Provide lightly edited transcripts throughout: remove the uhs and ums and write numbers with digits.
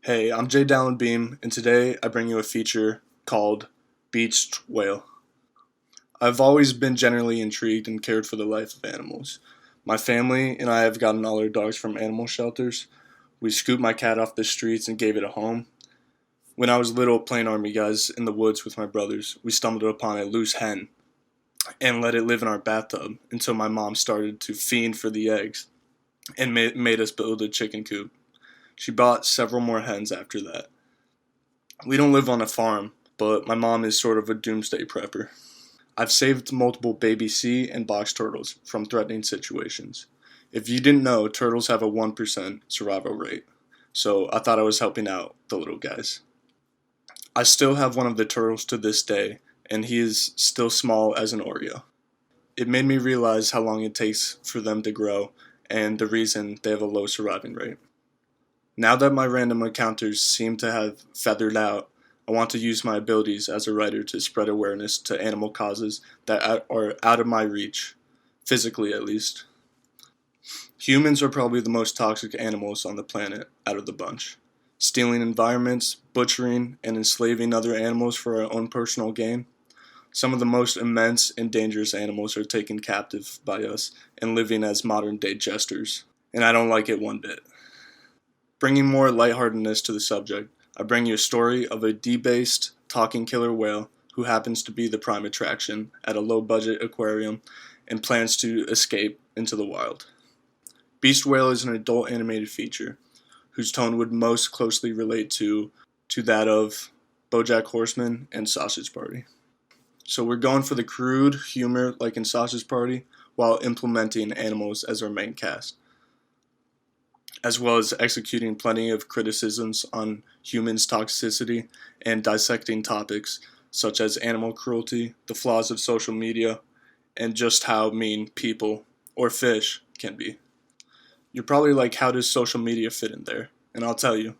Hey, I'm Jay Dallin Beam, and today I bring you a feature called Beached Whale. I've always been generally intrigued and cared for the life of animals. My family and I have gotten all our dogs from animal shelters. We scooped my cat off the streets and gave it a home. When I was little, playing army guys in the woods with my brothers, we stumbled upon a loose hen and let it live in our bathtub until my mom started to fiend for the eggs and made us build a chicken coop. She bought several more hens after that. We don't live on a farm, but my mom is sort of a doomsday prepper. I've saved multiple baby sea and box turtles from threatening situations. If you didn't know, turtles have a 1% survival rate, so I thought I was helping out the little guys. I still have one of the turtles to this day, and he is still small as an Oreo. It made me realize how long it takes for them to grow and the reason they have a low surviving rate. Now that my random encounters seem to have feathered out, I want to use my abilities as a writer to spread awareness to animal causes that are out of my reach, physically at least. Humans are probably the most toxic animals on the planet out of the bunch. Stealing environments, butchering, and enslaving other animals for our own personal gain. Some of the most immense and dangerous animals are taken captive by us and living as modern day jesters, and I don't like it one bit. Bringing more lightheartedness to the subject, I bring you a story of a debased talking killer whale who happens to be the prime attraction at a low budget aquarium and plans to escape into the wild. Beached Whale is an adult animated feature whose tone would most closely relate to that of BoJack Horseman and Sausage Party. So we're going for the crude humor like in Sausage Party while implementing animals as our main cast, as well as executing plenty of criticisms on humans' toxicity and dissecting topics such as animal cruelty, the flaws of social media, and just how mean people, or fish, can be. You're probably like, how does social media fit in there? And I'll tell you.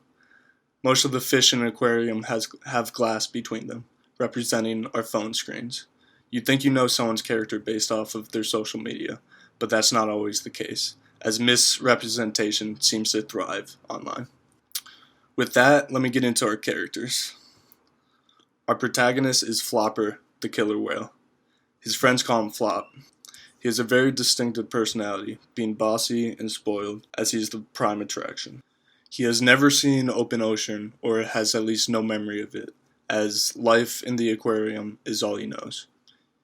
Most of the fish in an aquarium have glass between them, representing our phone screens. You'd think you know someone's character based off of their social media, but that's not always the case, as misrepresentation seems to thrive online. With that, let me get into our characters. Our protagonist is Flopper, the killer whale. His friends call him Flop. He has a very distinctive personality, being bossy and spoiled, as he is the prime attraction. He has never seen open ocean, or has at least no memory of it, as life in the aquarium is all he knows.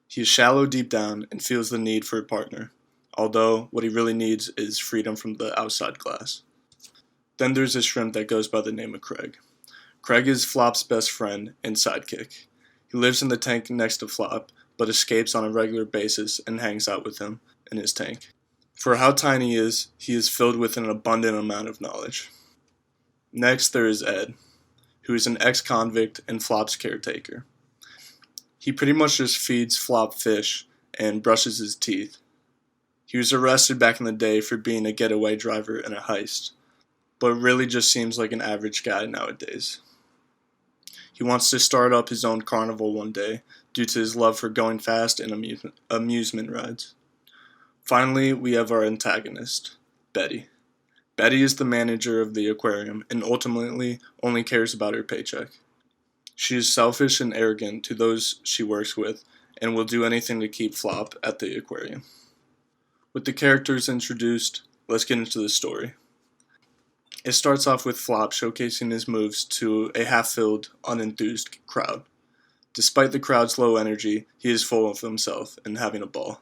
He is shallow deep down and feels the need for a partner, although what he really needs is freedom from the outside glass. Then there's a shrimp that goes by the name of Craig. Craig is Flop's best friend and sidekick. He lives in the tank next to Flop, but escapes on a regular basis and hangs out with him in his tank. For how tiny he is filled with an abundant amount of knowledge. Next there is Ed, who is an ex-convict and Flop's caretaker. He pretty much just feeds Flop fish and brushes his teeth. He was arrested back in the day for being a getaway driver in a heist, but really just seems like an average guy nowadays. He wants to start up his own carnival one day due to his love for going fast and amusement rides. Finally, we have our antagonist, Betty. Betty is the manager of the aquarium and ultimately only cares about her paycheck. She is selfish and arrogant to those she works with and will do anything to keep Flop at the aquarium. With the characters introduced, let's get into the story. It starts off with Flop showcasing his moves to a half-filled, unenthused crowd. Despite the crowd's low energy, he is full of himself and having a ball.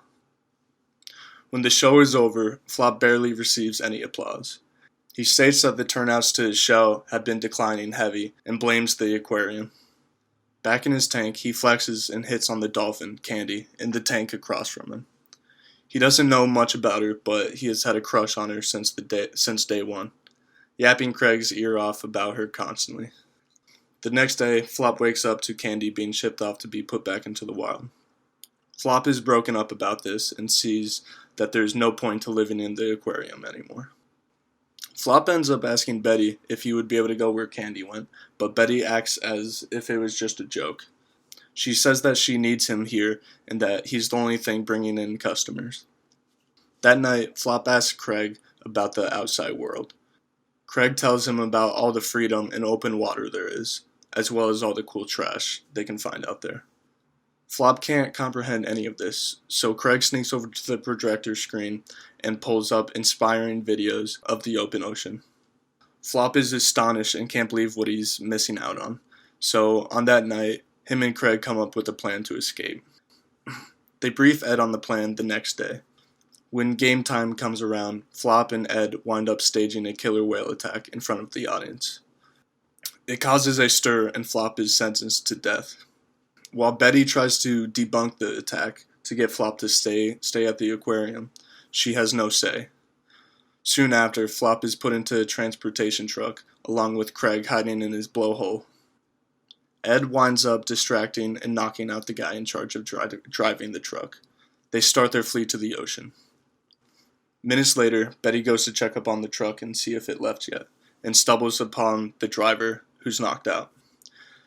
When the show is over, Flop barely receives any applause. He states that the turnouts to his show have been declining heavy and blames the aquarium. Back in his tank, he flexes and hits on the dolphin, Candy, in the tank across from him. He doesn't know much about her, but he has had a crush on her since day one, yapping Craig's ear off about her constantly. The next day, Flop wakes up to Candy being shipped off to be put back into the wild. Flop is broken up about this and sees that there is no point to living in the aquarium anymore. Flop ends up asking Betty if he would be able to go where Candy went, but Betty acts as if it was just a joke. She says that she needs him here and that he's the only thing bringing in customers. That night, Flop asks Craig about the outside world. Craig tells him about all the freedom and open water there is, as well as all the cool trash they can find out there. Flop can't comprehend any of this, so Craig sneaks over to the projector screen and pulls up inspiring videos of the open ocean. Flop is astonished and can't believe what he's missing out on, so on that night, him and Craig come up with a plan to escape. They brief Ed on the plan the next day. When game time comes around, Flop and Ed wind up staging a killer whale attack in front of the audience. It causes a stir and Flop is sentenced to death. While Betty tries to debunk the attack to get Flop to stay at the aquarium, she has no say. Soon after, Flop is put into a transportation truck along with Craig hiding in his blowhole. Ed winds up distracting and knocking out the guy in charge of driving the truck. They start their flee to the ocean. Minutes later, Betty goes to check up on the truck and see if it left yet, and stumbles upon the driver, who's knocked out.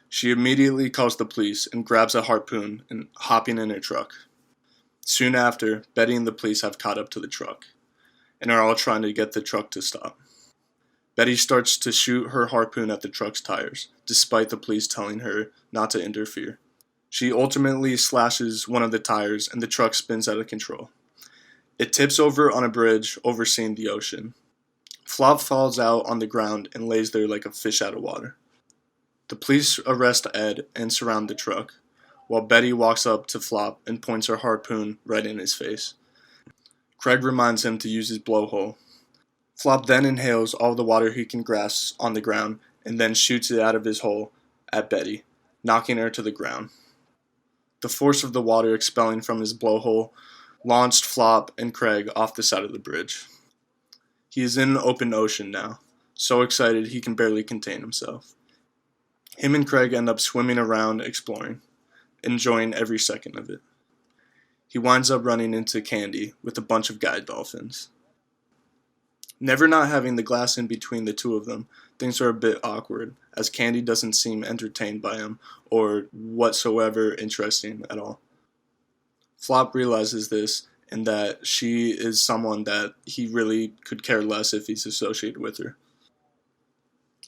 She immediately calls the police and grabs a harpoon and hopping in her truck. Soon after, Betty and the police have caught up to the truck, and are all trying to get the truck to stop. Betty starts to shoot her harpoon at the truck's tires, despite the police telling her not to interfere. She ultimately slashes one of the tires and the truck spins out of control. It tips over on a bridge overseeing the ocean. Flop falls out on the ground and lays there like a fish out of water. The police arrest Ed and surround the truck, while Betty walks up to Flop and points her harpoon right in his face. Craig reminds him to use his blowhole. Flop then inhales all the water he can grasp on the ground and then shoots it out of his hole at Betty, knocking her to the ground. The force of the water expelling from his blowhole launched Flop and Craig off the side of the bridge. He is in open ocean now, so excited he can barely contain himself. Him and Craig end up swimming around exploring, enjoying every second of it. He winds up running into Candy with a bunch of guide dolphins. Never not having the glass in between the two of them, things are a bit awkward, as Candy doesn't seem entertained by him or whatsoever interesting at all. Flop realizes this and that she is someone that he really could care less if he's associated with her.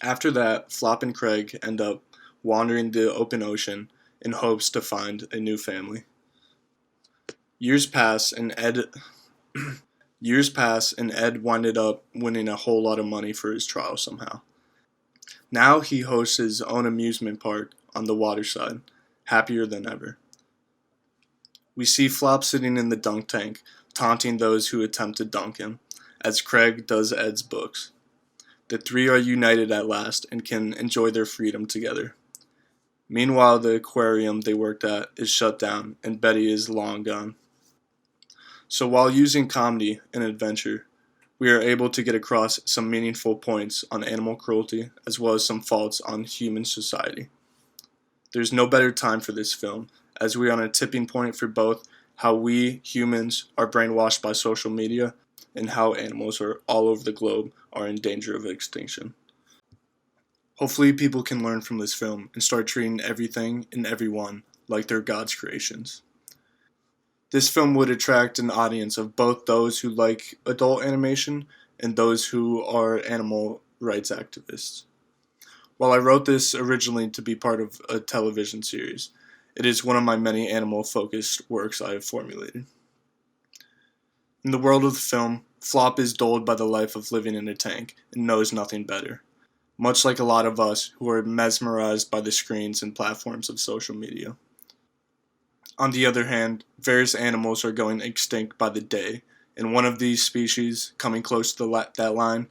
After that, Flop and Craig end up wandering the open ocean in hopes to find a new family. Years pass and Ed winded up winning a whole lot of money for his trial somehow. Now he hosts his own amusement park on the water side, happier than ever. We see Flop sitting in the dunk tank, taunting those who attempt to dunk him, as Craig does Ed's books. The three are united at last and can enjoy their freedom together. Meanwhile, the aquarium they worked at is shut down and Betty is long gone. So while using comedy and adventure, we are able to get across some meaningful points on animal cruelty as well as some faults on human society. There's no better time for this film, as we are on a tipping point for both how we humans are brainwashed by social media and how animals are all over the globe are in danger of extinction. Hopefully people can learn from this film and start treating everything and everyone like they're God's creations. This film would attract an audience of both those who like adult animation and those who are animal rights activists. While I wrote this originally to be part of a television series, it is one of my many animal-focused works I have formulated. In the world of the film, Flop is dulled by the life of living in a tank and knows nothing better, much like a lot of us who are mesmerized by the screens and platforms of social media. On the other hand, various animals are going extinct by the day, and one of these species, coming close to that line,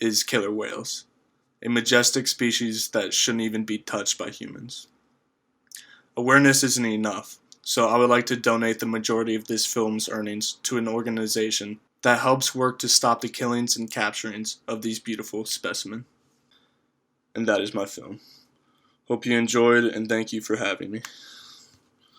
is killer whales, a majestic species that shouldn't even be touched by humans. Awareness isn't enough, so I would like to donate the majority of this film's earnings to an organization that helps work to stop the killings and capturings of these beautiful specimens. And that is my film. Hope you enjoyed, and thank you for having me.